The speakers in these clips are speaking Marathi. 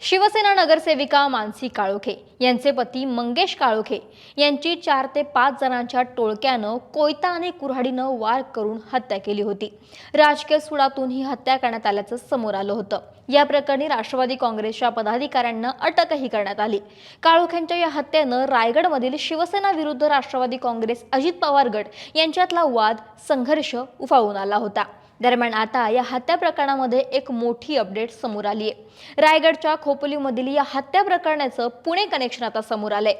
शिवसेना नगरसेविका मानसी काळोखे यांचे पती मंगेश काळोखे यांची 4 ते 5 जणांच्या टोळक्यानं कोयता आणि कुऱ्हाडीनं वार करून हत्या केली होती। राजकीय सुडातून ही हत्या करण्यात आल्याचं समोर आलं होतं। या प्रकरणी राष्ट्रवादी काँग्रेसच्या पदाधिकाऱ्यांना अटकही करण्यात आली। काळोखेंच्या या हत्येनं रायगडमधील शिवसेना विरुद्ध राष्ट्रवादी काँग्रेस अजित पवार गट यांच्यातला वाद संघर्ष उफाळून आला होता। दरम्यान आता या हत्या प्रकरणामध्ये एक मोठी अपडेट समोर आली आहे। रायगडच्या खोपोलीमधील या हत्या प्रकरणाचं पुणे कनेक्शन आता समोर आलंय।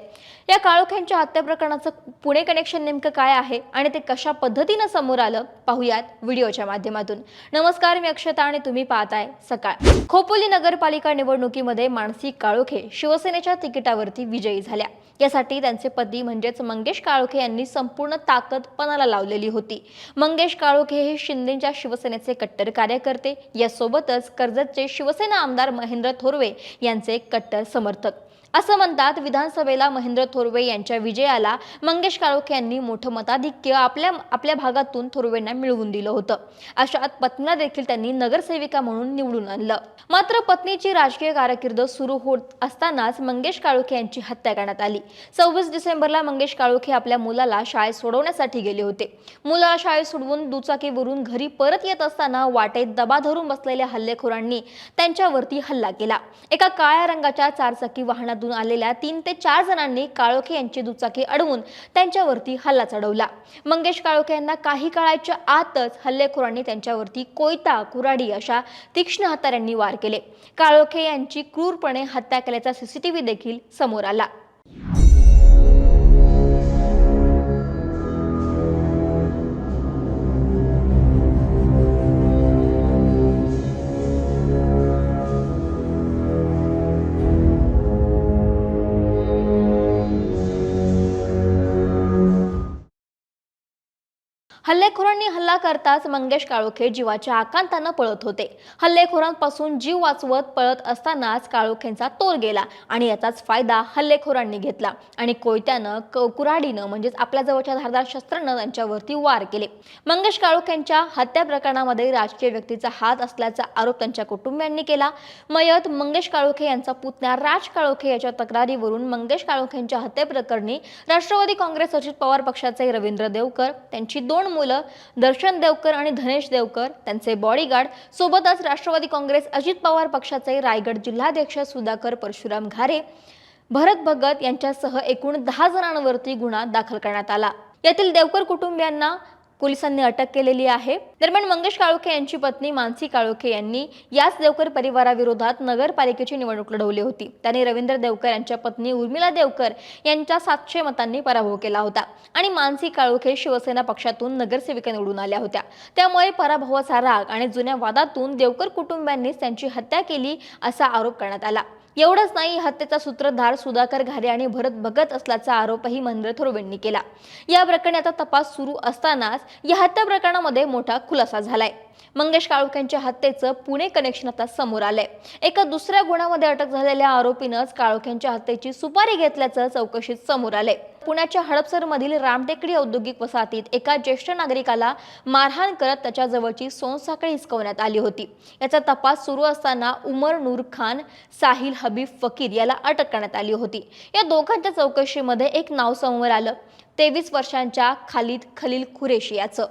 या काळोखेंच्या हत्या प्रकरणाचं पुणे कनेक्शन नेमकं काय आहे आणि ते कशा पद्धतीने समोर आलं पाहूयात व्हिडिओच्या माध्यमातून। नमस्कार, मी अक्षता आणि तुम्ही पाहताय सकाळ। खोपोली नगरपालिका निवडणुकीमध्ये मानसी काळोखे शिवसेनेच्या तिकिटावरती विजयी झाल्या। यासाठी त्यांचे पती म्हणजेच मंगेश काळोखे यांनी संपूर्ण ताकद पणाला लावलेली होती। मंगेश काळोखे हे शिंदेच्या शिवसेनेचे कट्टर कार्यकर्ते, यासोबतच कर्जतचे शिवसेना आमदार महेंद्र थोरवे यांचे कट्टर समर्थक। असं म्हणतात, विधानसभेला महेंद्र थोरवे यांच्या विजयाला मंगेश काळोखे यांनी मोठं मताधिक्य आपल्या भागातून थोरवेंना मिळवून दिलं होतं। अशात पत्नीला देखील त्यांनी नगरसेविका म्हणून निवडून आणलं। मात्र पत्नीची राजकीय कारकीर्द सुरू होत असतानाच मंगेश काळोखे यांची हत्या करण्यात आली। 26 डिसेंबरला मंगेश काळोखे आपल्या मुलाला शाळेत सोडवण्यासाठी गेले होते। मुलाला शाळेत सोडवून दुचाकीवरून घरी परत येत असताना वाटेत दबा धरून बसलेल्या हल्लेखोरांनी त्यांच्यावरती हल्ला केला। एका काळ्या रंगाच्या चारचाकी वाहनातून आलेल्या 3 ते 4 जणांनी काळोखे यांची दुचाकी अडवून त्यांच्यावरती हल्ला चढवला। मंगेश काळोखे यांना काही काळाच्या आतच हल्लेखोरांनी त्यांच्यावरती कोयता, कुऱ्हाडी अशा तीक्ष्ण हत्यारांनी वार केले। काळोखे यांची क्रूरपणे हत्या केल्याचा सीसीटीव्ही देखील समोर आला। हल्लेखोरांनी हल्ला करताच मंगेश काळोखे जीवाच्या आकांतानं पळत होते। हल्लेखोरांपासून जीव वाचवत पळत असतानाच काळोखेंचा तोल गेला आणि याचाच फायदा हल्लेखोरांनी घेतला आणि कोयत्यानं कुऱ्हाडीनं म्हणजेच आपल्या जवळच्या धारदार शस्त्रानं त्यांच्यावरती वार केले। मंगेश काळोखेंच्या हत्या प्रकरणामध्ये राजकीय व्यक्तीचा हात असल्याचा आरोप त्यांच्या कुटुंबियांनी केला। मयत मंगेश काळोखे यांचा पुतण्या राज काळोखे याच्या तक्रारीवरून मंगेश काळोखेंच्या हत्येप्रकरणी राष्ट्रवादी काँग्रेस अजित पवार पक्षाचे रवींद्र देवकर, त्यांची 2 मुलं दर्शन देवकर आणि धनेश देवकर, त्यांचे बॉडीगार्ड, सोबतच राष्ट्रवादी काँग्रेस अजित पवार पक्षाचे रायगड जिल्हाध्यक्ष सुधाकर परशुराम घारे, भरत भगत यांच्यासह एकूण 10 जणांवरती गुन्हा दाखल करण्यात आला। यातील देवकर कुटुंबियांना पोलिसांनी अटक केलेली आहे। दरम्यान मंगेश काळोखे यांची पत्नी मानसी काळोखे यांनी याच देवकर परिवाराविरोधात नगरपालिकेची निवडणूक लढवली होती। त्यांनी रवींद्र देवकर यांच्या पत्नी उर्मिला देवकर यांचा 700 मतांनी पराभव केला होता आणि मानसी काळोखे शिवसेना पक्षातून नगरसेविका निवडून आल्या होत्या। त्यामुळे पराभवाचा राग आणि जुन्या वादातून देवकर कुटुंबियांनीच त्यांची हत्या केली असा आरोप करण्यात आला। एवढंच नाही, हत्येचा सूत्रधार सुधाकर घारे आणि भरत भगत असल्याचा आरोपही महेंद्र थोरवेंनी केला। या प्रकरणी आता तपास सुरू असतानाच या हत्या प्रकरणामध्ये मोठा खुलासा झालाय। मंगेश काळोखेंच्या हत्येचं पुणे कनेक्शन आता समोर आलंय। एका दुसऱ्या गुन्ह्यामध्ये अटक झालेल्या आरोपीनंच काळोखेंच्या हत्येची सुपारी घेतल्याचं चौकशीत समोर आलंय। पुण्याच्या हडपसरमधील रामटेकडी औद्योगिक वसाहतीत एका ज्येष्ठ नागरिकाला मारहाण करत त्याच्या जवळची सोनसाखळी हिसकवण्यात आली होती। याचा तपास सुरू असताना उमर नूर खान, साहिल हबीब फकीर याला अटक करण्यात आली होती। या दोघांच्या चौकशीमध्ये एक नाव समोर आलं, 23 वर्षांच्या खालिद खलील कुरेशी याचं।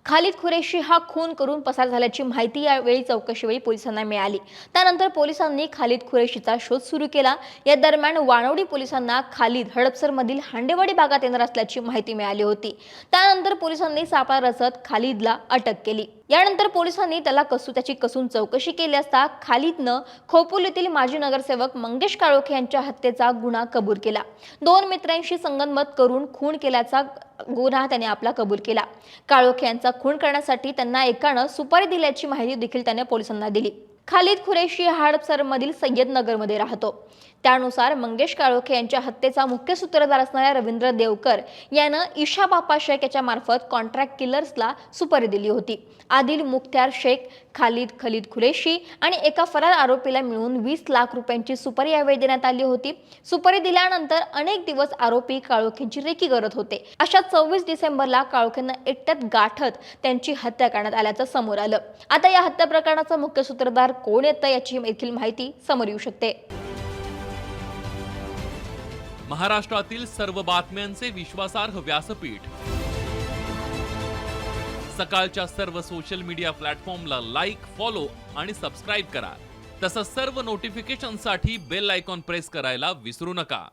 खालिद कुरेशी हा खून करून पसार झाल्याची माहिती यावेळी चौकशीवेळी पोलिसांना मिळाली। त्यानंतर पोलिसांनी खालिद कुरेशीचा शोध सुरू केला। या दरम्यान वानवडी पोलिसांना खालिद हडपसरमधील हांडेवाडी भागात येणार असल्याची माहिती मिळाली होती। त्यानंतर पोलिसांनी सापळा रचत खालिदला अटक केली। यानंतर पोलिसांनी त्याची कसून चौकशी केली असता खालिदनं खोपोलीतील माजी नगरसेवक मंगेश काळोखे यांच्या हत्येचा गुन्हा कबूल केला। 2 मित्रांशी संगनमत करून खून केल्याचा गुन्हा त्याने आपला कबूल केला। काळोखे यांचा खून करण्यासाठी त्यांना एकानं सुपारी दिल्याची माहिती देखील त्याने पोलिसांना दिली। खालिद कुरेशी हडपसरमधील सय्यदनगरमध्ये राहतो। त्यानुसार मंगेश काळोखे यांच्या हत्येचा मुख्य सूत्रधार असणाऱ्या रवींद्र देवकर यानं ईशा बापा शेख याच्या मार्फत कॉन्ट्रॅक्ट किलर्सला सुपारी दिली होती। आदिल मुख्तार शेख, खालिद खलीद कुरेशी आणि एका फरार आरोपीला मिळून 20 लाख रुपयांची सुपारी यावेळी देण्यात आली होती। सुपारी दिल्यानंतर अनेक दिवस आरोपी काळोखेंची रेकी करत होते। अशा 24 डिसेंबरला काळोखेंना एकट्यात गाठत त्यांची हत्या करण्यात आल्याचं समोर आलं। आता या हत्या प्रकरणाचा मुख्य सूत्रधार कोण येतं याची देखील माहिती समोर येऊ शकते. महाराष्ट्रातील सर्व बातम्यांचे विश्वासार्ह व्यासपीठ. सकाळच्या सर्व सोशल मीडिया प्लॅटफॉर्मला लाईक, फॉलो आणि सबस्क्राईब करा. तसंच सर्व नोटिफिकेशनसाठी बेल आयकॉन प्रेस करायला विसरू नका.